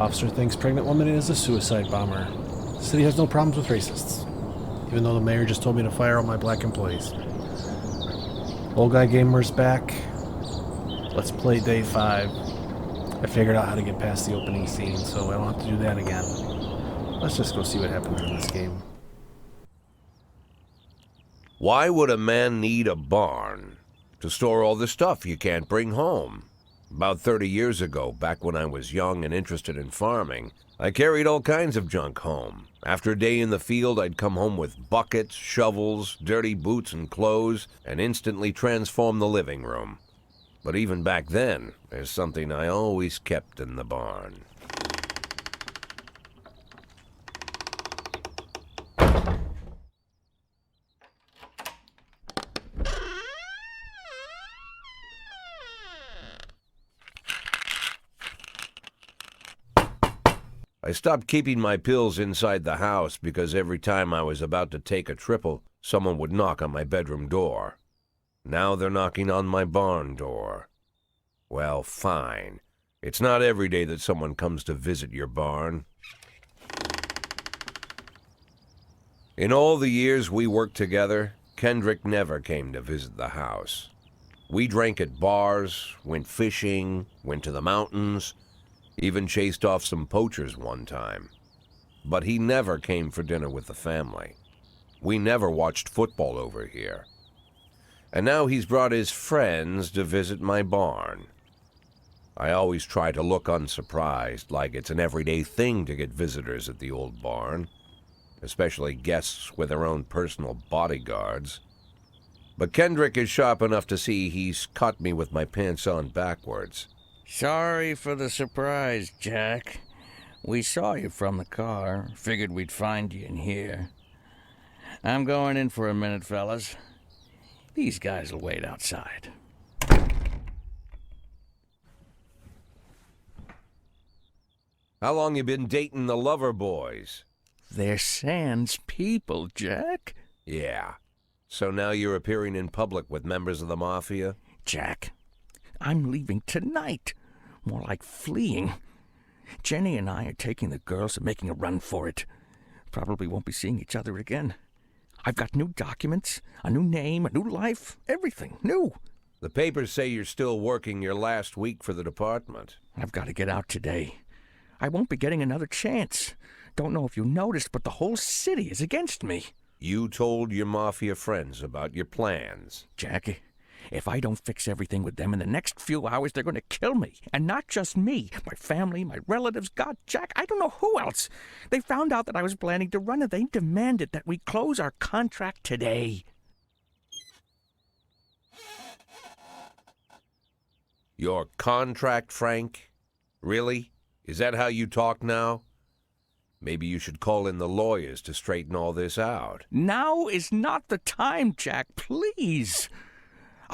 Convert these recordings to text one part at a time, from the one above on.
Officer thinks pregnant woman is a suicide bomber. The city has no problems with racists, even though the mayor just told me to fire all my black employees. Old guy gamer's back. Let's play day 5. I figured out how to get past the opening scene, so I don't have to do that again. Let's just go see what happens in this game. Why would a man need a barn? To store all the stuff you can't bring home. About 30 years ago, back when I was young and interested in farming, I carried all kinds of junk home. After a day in the field, I'd come home with buckets, shovels, dirty boots and clothes, and instantly transform the living room. But even back then, there's something I always kept in the barn. I stopped keeping my pills inside the house because every time I was about to take a triple, someone would knock on my bedroom door. Now they're knocking on my barn door. Well, fine. It's not every day that someone comes to visit your barn. In all the years we worked together, Kendrick never came to visit the house. We drank at bars, went fishing, went to the mountains, even chased off some poachers one time. But he never came for dinner with the family. We never watched football over here. And now he's brought his friends to visit my barn. I always try to look unsurprised, like it's an everyday thing to get visitors at the old barn, especially guests with their own personal bodyguards. But Kendrick is sharp enough to see he's caught me with my pants on backwards. Sorry for the surprise, Jack. We saw you from the car. Figured we'd find you in here. I'm going in for a minute, fellas. These guys will wait outside. How long you been dating the lover boys? They're Sans people, Jack. Yeah. So now you're appearing in public with members of the Mafia? Jack, I'm leaving tonight. More like fleeing. Jenny and I are taking the girls and making a run for it. Probably won't be seeing each other again. I've got new documents, a new name, a new life, everything new. The papers say you're still working your last week for the department. I've got to get out today. I won't be getting another chance. Don't know if you noticed, but the whole city is against me. You told your Mafia friends about your plans. Jackie, if I don't fix everything with them in the next few hours, they're going to kill me. And not just me. My family, my relatives, God, Jack, I don't know who else. They found out that I was planning to run, and they demanded that we close our contract today. Your contract, Frank? Really? Is that how you talk now? Maybe you should call in the lawyers to straighten all this out. Now is not the time, Jack, please.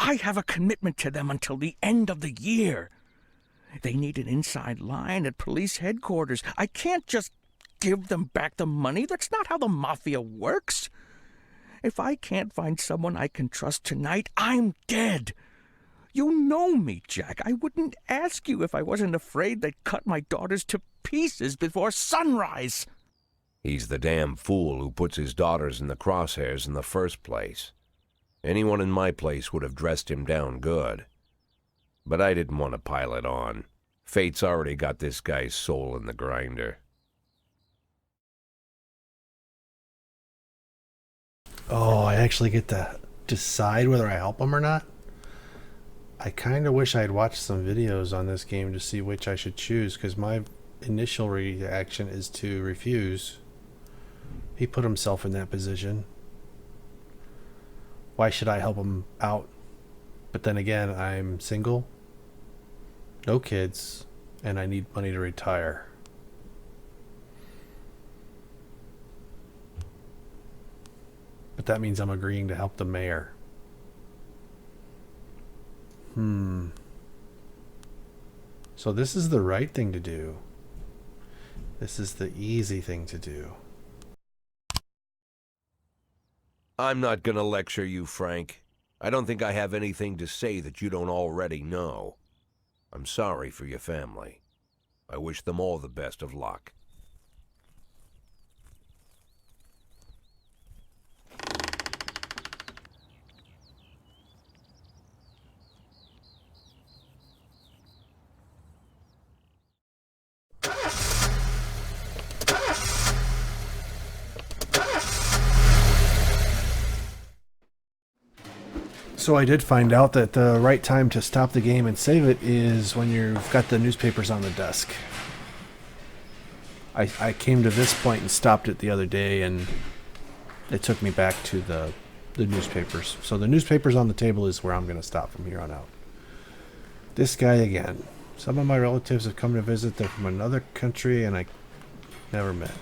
I have a commitment to them until the end of the year. They need an inside line at police headquarters. I can't just give them back the money. That's not how the Mafia works. If I can't find someone I can trust tonight, I'm dead. You know me, Jack. I wouldn't ask you if I wasn't afraid they'd cut my daughters to pieces before sunrise. He's the damn fool who puts his daughters in the crosshairs in the first place. Anyone in my place would have dressed him down good. But I didn't want to pile it on. Fate's already got this guy's soul in the grinder. Oh, I actually get to decide whether I help him or not? I kind of wish I had watched some videos on this game to see which I should choose, because my initial reaction is to refuse. He put himself in that position. Why should I help him out? But then again, I'm single, no kids, and I need money to retire. But that means I'm agreeing to help the mayor. So this is the right thing to do. This is the easy thing to do. I'm not gonna lecture you, Frank. I don't think I have anything to say that you don't already know. I'm sorry for your family. I wish them all the best of luck. So I did find out that the right time to stop the game and save it is when you've got the newspapers on the desk. I came to this point and stopped it the other day, and it took me back to the newspapers. So the newspapers on the table is where I'm going to stop from here on out. This guy again. Some of my relatives have come to visit. They're from another country, and I never met.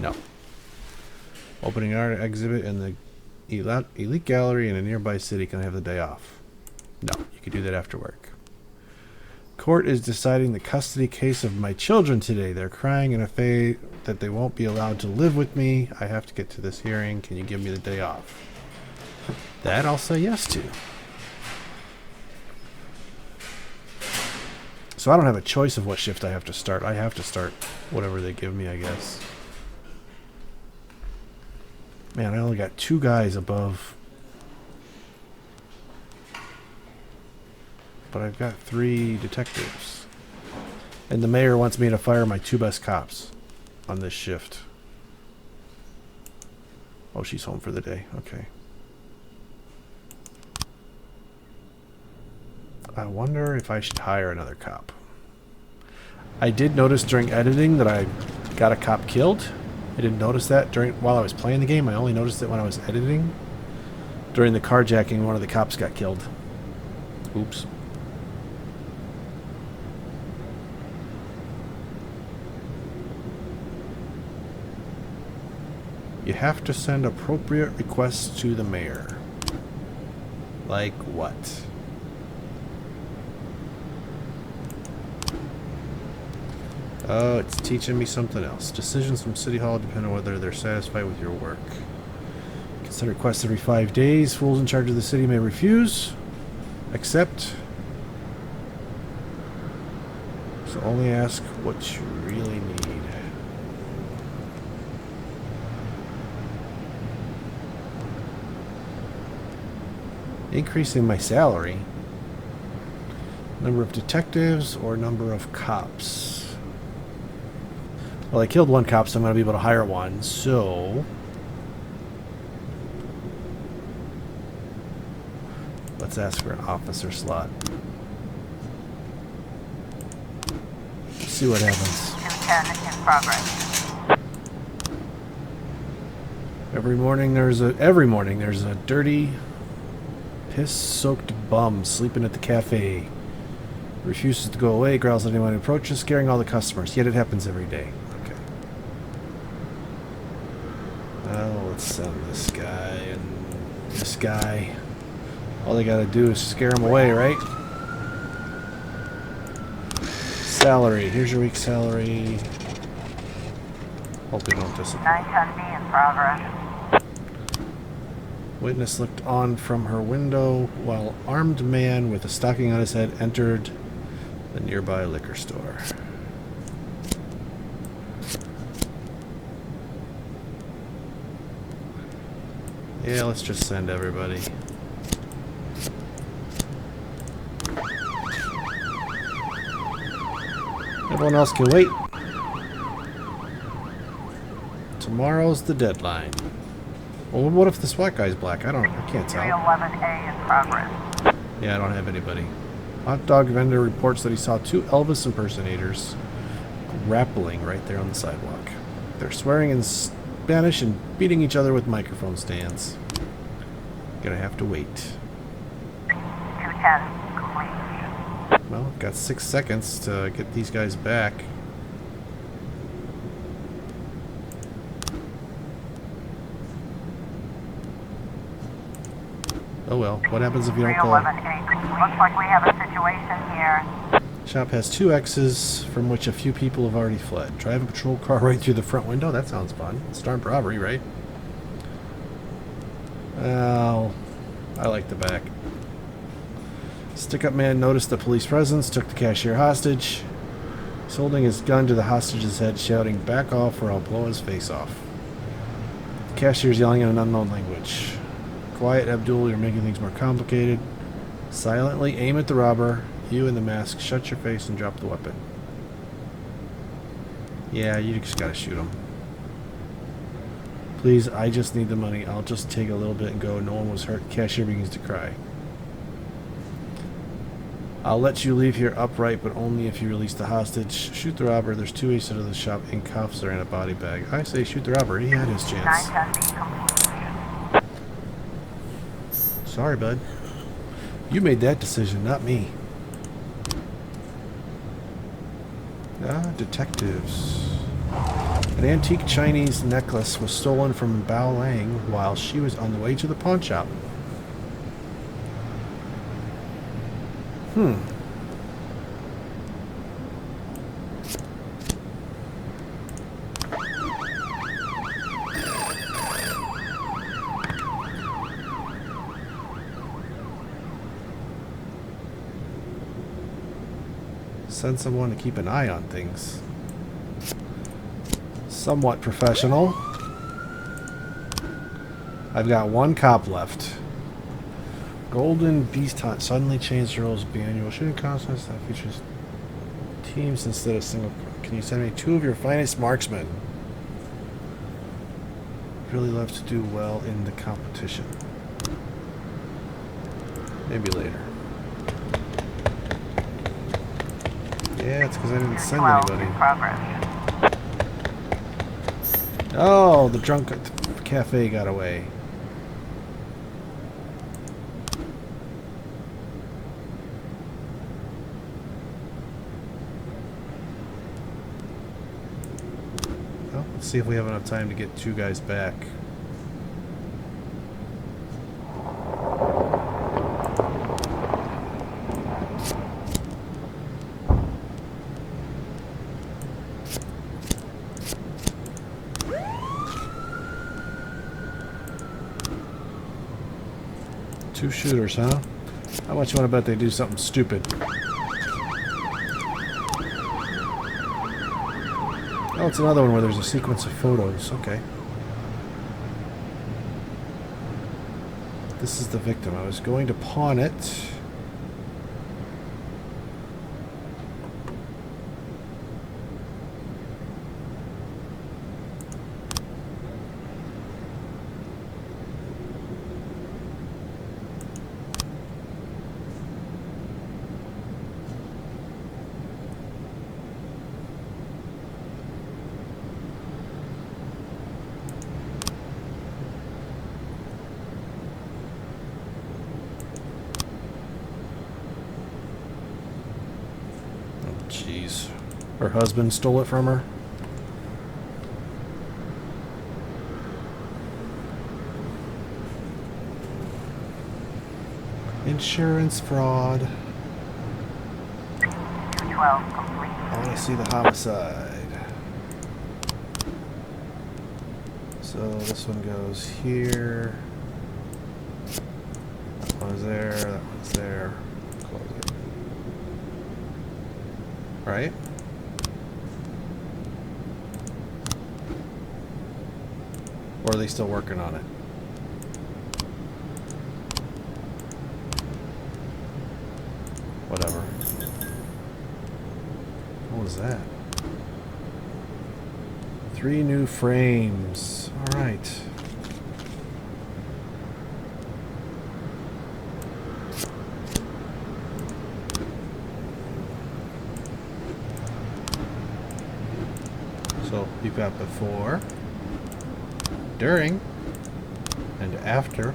No. Opening art exhibit in the elite gallery in a nearby city. Can I have the day off? No, you can do that after work. Court is deciding the custody case of my children today. They're crying in a way that they won't be allowed to live with me. I have to get to this hearing. Can you give me the day off? That I'll say yes to. So I don't have a choice of what shift I have to start. I have to start whatever they give me, I guess. Man, I only got 2 guys above. But I've got 3 detectives. And the mayor wants me to fire my 2 best cops on this shift. Oh, she's home for the day. Okay. I wonder if I should hire another cop. I did notice during editing that I got a cop killed. I didn't notice that while I was playing the game. I only noticed it when I was editing. During the carjacking, one of the cops got killed. Oops. You have to send appropriate requests to the mayor. Like what? Oh, it's teaching me something else. Decisions from City Hall depend on whether they're satisfied with your work. Consider requests every 5 days. Fools in charge of the city may refuse. Accept. So only ask what you really need. Increasing my salary. Number of detectives or number of cops? Well, I killed 1 cop, so I'm going to be able to hire 1, so... let's ask for an officer slot. See what happens. 210 in progress. Every morning there's a dirty, piss-soaked bum sleeping at the cafe. Refuses to go away, growls at anyone who approaches, scaring all the customers. Yet it happens every day. Okay. Well, let's send this guy and this guy. All they gotta do is scare him away, right? Salary. Here's your week's salary. Hope they don't disappoint. 910B in progress. Witness looked on from her window while armed man with a stocking on his head entered the nearby liquor store. Yeah, let's just send everybody. Everyone else can wait. Tomorrow's the deadline. Well, what if the SWAT guy's black? I can't tell. 311A in progress. Yeah, I don't have anybody. Hot dog vendor reports that he saw 2 Elvis impersonators grappling right there on the sidewalk. They're swearing in Spanish and beating each other with microphone stands. Gonna have to wait. 210 complete. Well, got 6 seconds to get these guys back. Oh well, what happens if you don't call? 311A. Looks like we have a situation here. Shop has 2 X's from which a few people have already fled. Drive a patrol car right through the front window? That sounds fun. It's armed robbery, right? Well, I like the back. Stick-up man noticed the police presence, took the cashier hostage. He's holding his gun to the hostage's head, shouting, "Back off or I'll blow his face off." The cashier's yelling in an unknown language. "Quiet, Abdul, you're making things more complicated." Silently aim at the robber. You in the mask, shut your face and drop the weapon. Yeah, you just gotta shoot him. "Please, I just need the money. I'll just take a little bit and go. No one was hurt." Cashier begins to cry. "I'll let you leave here upright, but only if you release the hostage. Shoot the robber. There's 2 ways out of the shop. In cuffs or in a body bag." I say shoot the robber. He had his chance. 910 complete. Sorry, bud. You made that decision, not me. Ah, detectives. An antique Chinese necklace was stolen from Bao Lang while she was on the way to the pawn shop. Send someone to keep an eye on things. Somewhat professional. I've got 1 cop left. Golden Beast Hunt suddenly changed the rules of the annual shooting contest that features teams instead of single. Can you send me 2 of your finest marksmen? Really love to do well in the competition. Maybe later. Yeah, it's because I didn't send 12 anybody. in progress. Oh, the drunk at the cafe got away. Well, let's see if we have enough time to get 2 guys back. Two shooters, huh? How much you want to bet they do something stupid? Oh, it's another one where there's a sequence of photos. Okay. This is the victim. I was going to pawn it. Jeez. Her husband stole it from her? Insurance fraud. 212 complete. I want to see the homicide. So this one goes here. That one's there. That one's there. Close it. Right? Or are they still working on it? Whatever. What was that? 3 new frames. Alright. So you've got before, during, and after.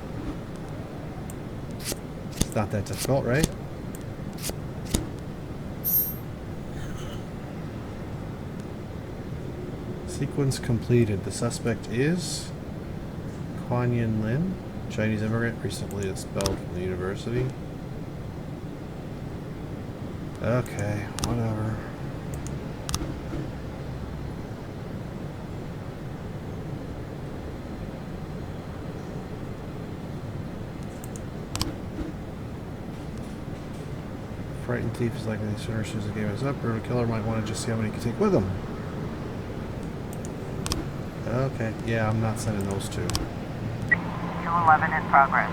It's not that difficult, right? Sequence completed. The suspect is Kuan Yin Lin, Chinese immigrant, recently expelled from the university. Okay, whatever. Frightened thief is likely to sooner choose the game is up, or a killer might want to just see how many he can take with him. Okay, yeah, I'm not sending those two. 211 in progress.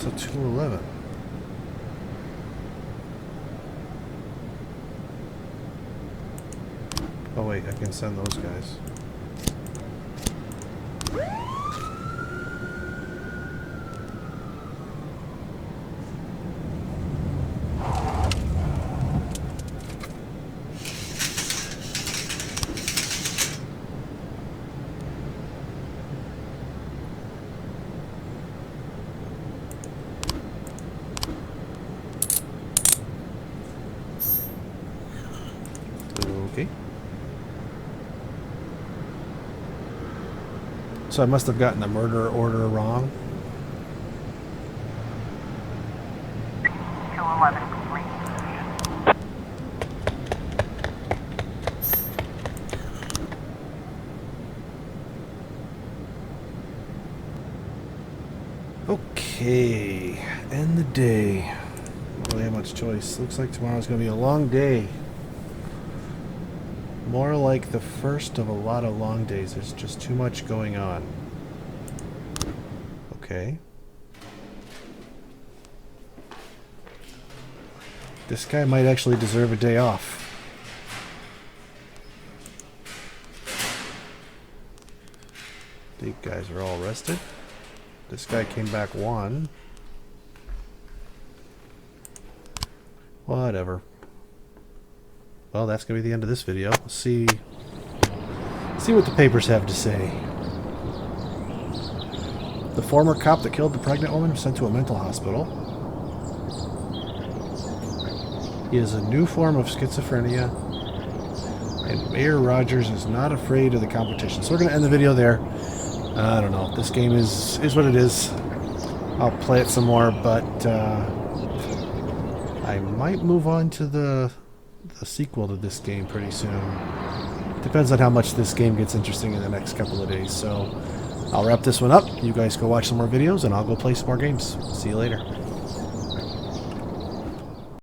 So 211. Oh wait, I can send those guys. Okay. So I must have gotten the murder order wrong. 211 complete. Okay, end the day. Don't really have much choice. Looks like tomorrow's gonna be a long day. More like the first of a lot of long days. There's just too much going on. Okay. This guy might actually deserve a day off. These guys are all rested. This guy came back one. Whatever. Well, that's going to be the end of this video. Let's see what the papers have to say. The former cop that killed the pregnant woman was sent to a mental hospital. He has a new form of schizophrenia. And Mayor Rogers is not afraid of the competition. So we're going to end the video there. I don't know. This game is what it is. I'll play it some more, but I might move on to the sequel to this game pretty soon. Depends on how much this game gets interesting in the next couple of days. So I'll wrap this one up. You guys go watch some more videos, and I'll go play some more games. See you later.